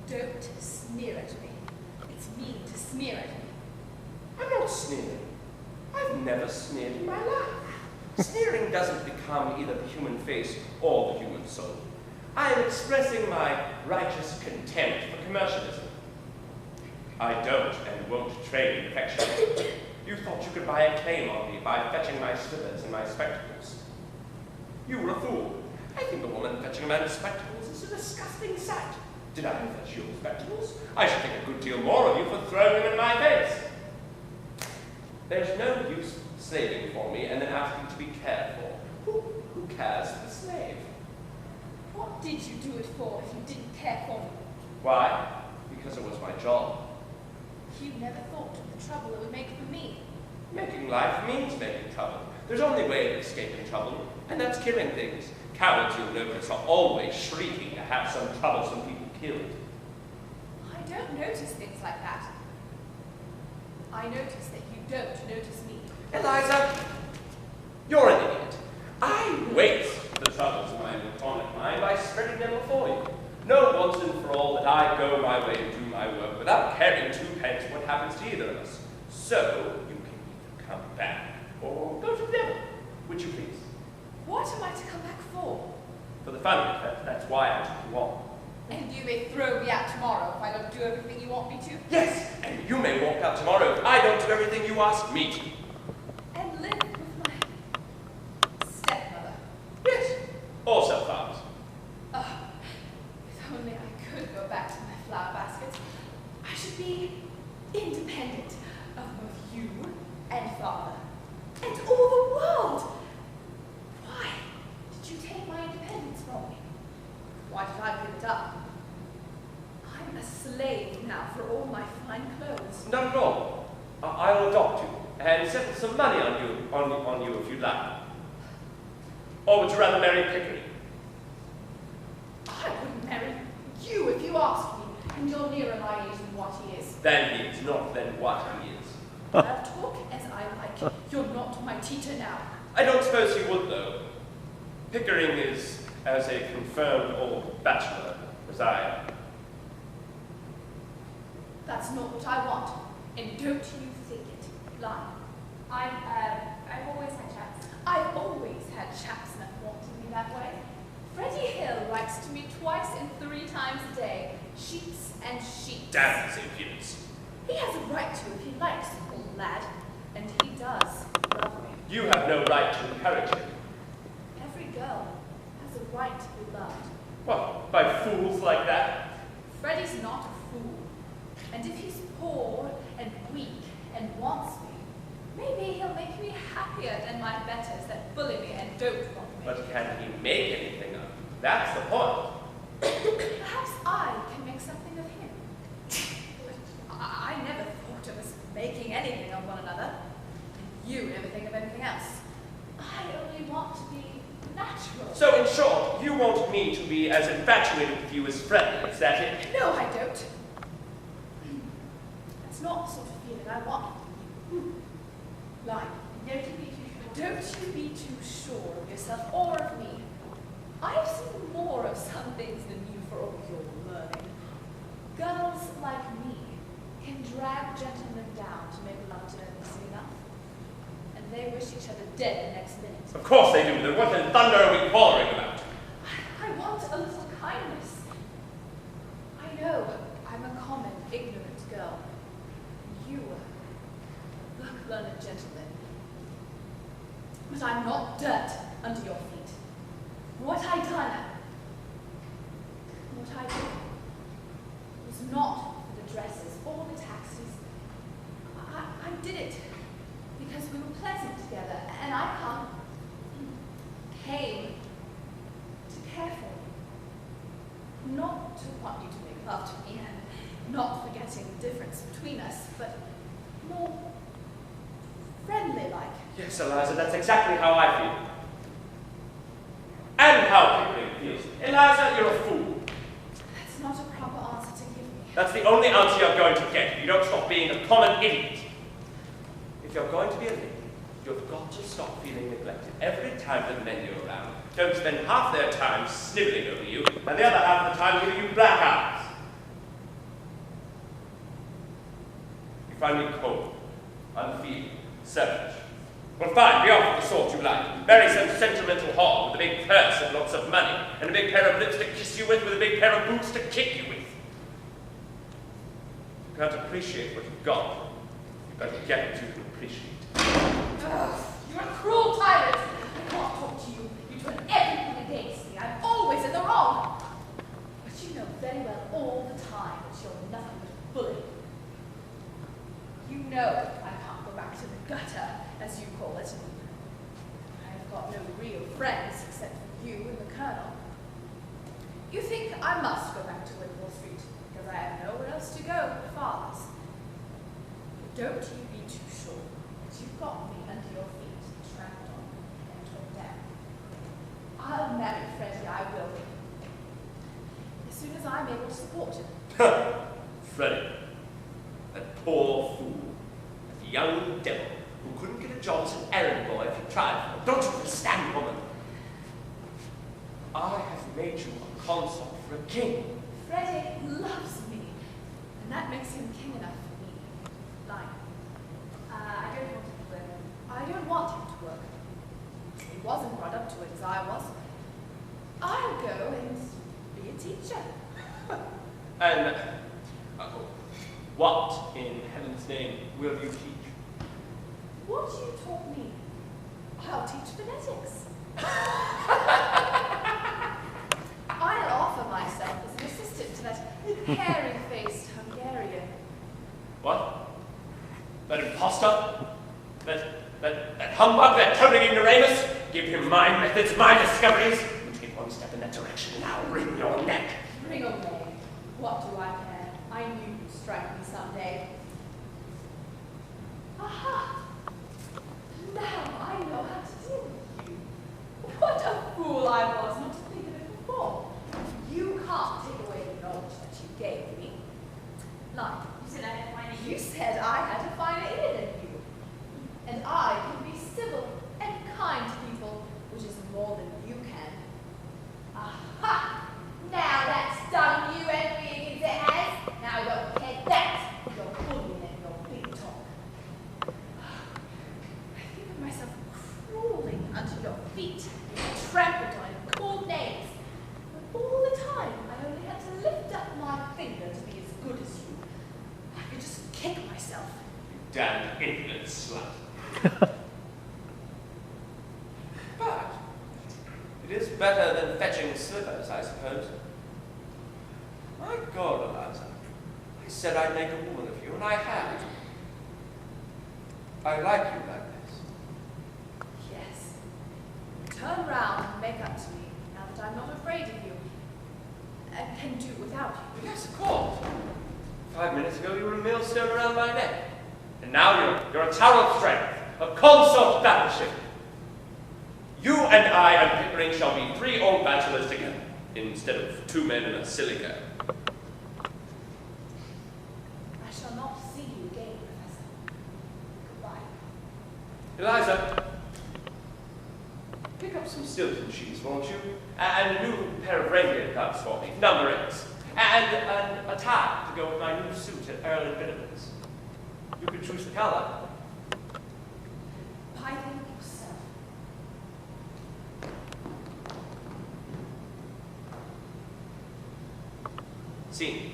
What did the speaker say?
Don't sneer at me. It's mean to sneer at me. I'm not sneering. I've never sneered in my life. Sneering doesn't become either the human face or the human soul. I am expressing my righteous contempt for commercialism. I don't and won't trade in affection. You thought you could buy a claim on me by fetching my slippers and my spectacles. You were a fool. I think a woman fetching a man's spectacles is a disgusting sight. Did I fetch your spectacles? I should think a good deal more of you for throwing them in my face. There's no use slaving for me and then asking to be cared for. Who cares for the slave? What did you do it for if you didn't care for me? Why? Because it was my job. You never thought of the trouble it would make for me. Making life means making trouble. There's only a way of escaping trouble, and that's killing things. Cowards, you'll notice, are always shrieking to have some troublesome people killed. I don't notice things like that. I notice that you don't notice me. Eliza, you're an idiot. I waste the troubles of my laconic mind by spreading them before you. Know once and for all that I go my way and do my work without caring twopence what happens to either of us. So you can either come back or go to the devil. Would you please? What am I to come back for? For the fun of it, that's why I took you on. And you may throw me out tomorrow if I don't do everything you want me to? Yes, and you may walk out tomorrow if I don't do everything you ask me to. And live with my stepmother? Yes, or stepfathers. Oh, if only I could go back to my flower basket. I should be independent of both you and father, and all the world. Why did you take my independence from me? Why did I give it up? I'm a slave now for all my fine clothes. Not at all. I'll adopt you and settle some money on you if you'd like. Or would you rather marry Pickering? I wouldn't marry you if you asked me, and you're nearer my age than what he is. Then he is, not then what he is. I'll talk as I like. You're not my teacher now. I don't suppose he would, though. Pickering is as a confirmed old bachelor as I am. That's not what I want, and don't you think it. Lie. I've always had chaps. I've always had chaps that wanted me that way. Freddie Hill writes to me twice and 3 times a day. Sheets and sheets. Damn his impudence. He has a right to if he likes, old lad. And he does love me. You have no right to encourage him. Every girl has a right to be loved. What, by fools like that? Freddie's not a fool. And if he's poor and weak and wants me, maybe he'll make me happier than my betters that bully me and don't want me. But can he make anything of you? That's the point. Perhaps I can make something of him. But I never thought of us making anything of one another. And you never think of anything else. I only want to be natural. So, in short, you want me to be as infatuated with you as Freddie, is that it? No, I don't. That's not the sort of feeling I want. Like, don't you be too sure of yourself or of me. I've seen more of some things than you for all your learning. Girls like me can drag gentlemen down to make love to them easily enough. And they wish each other dead the next minute. Of course they do. Then what in thunder are we quarreling about? I want a little kindness. I know I'm a common, ignorant girl. You look learned gentlemen. But I'm not dirt under your feet. What I did was not for the dresses or the taxis. I did it because we were pleasant together, and I came to care for you. Not to want you to make love to me, and not forgetting the difference between us, but more friendly-like. Yes, Eliza, that's exactly how I feel. And how Pickering feels. Eliza, you're a fool. That's not a proper answer to give me. That's the only answer you're going to get if you don't stop being a common idiot. If you're going to be a lady, you've got to stop feeling neglected every time that men are around. Don't spend half their time sniveling over you, and the other half of the time giving you black eyes. find me cold, unfeeling, selfish. Well, fine, be off the sort you like. Marry some sentimental hog with a big purse and lots of money, and a big pair of lips to kiss you with a big pair of boots to kick you with. You can't appreciate what you've got. You better get what you can appreciate. Ugh, you're a cruel tyrant. I can't talk to you. You turn everything against me. I'm always in the wrong. But you know very well all the time that you're nothing but a bully. You know I can't go back to the gutter, as you call it. I've got no real friends except for you and the Colonel. You think I must go back to Wimble Street because I have nowhere else to go but Father's. But don't you be too sure that you've got me under your feet, trampled on and torn down. I'll marry Freddie, I will. As soon as I'm able to support him. Freddie, that poor fool, that young devil who couldn't get a job as an errand boy if he tried. Don't you understand, woman? I have made you a consort for a king. Freddie loves me, and that makes him king enough for me. Like, I don't want him to work. I don't want him to work. He wasn't brought up to it as I was. I'll go and be a teacher. And what, in heaven's name, will you teach? What you taught me, I'll teach phonetics. I'll offer myself as an assistant to that hairy-faced Hungarian. What? That impostor? That humbug, that total ignoramus? Give him my methods, my discoveries. You take one step in that direction, and I'll wring your neck. Bring away. What do I care? I knew you'd strike me someday. Aha! Now I know how to deal with you. What a fool I was not to think of it before. You can't take away the knowledge that you gave me. Like, You said I had to find it. you said I had to find it in you. And I can be civil and kind to people, which is more than you can. Aha! Now that's done you and me, it has. Now don't get that. You're bullying and your big talk. I think of myself crawling under your feet, trampled on and called names. But all the time, I only had to lift up my finger to be as good as you. I could just kick myself. You damned infinite slut. But it is better than fetching slippers, I suppose. My God, Eliza, I said I'd make a woman of you, and I have. I like you like this. Yes. Turn round and make up to me, now that I'm not afraid of you, and can do without you. Yes, of course. 5 minutes ago, you were a millstone around my neck. And now you're a tower of strength, a consort battleship. You and I and Pickering shall be 3 old bachelors together, instead of 2 men and a silly girl. I shall not see you again, Professor. Goodbye. Eliza, pick up some Stilton cheese, won't you? And a new pair of reindeer cuffs for me, number 8s. And a tie to go with my new suit at Earl and Binneman's. You can choose the color. Buy them yourself. Scene.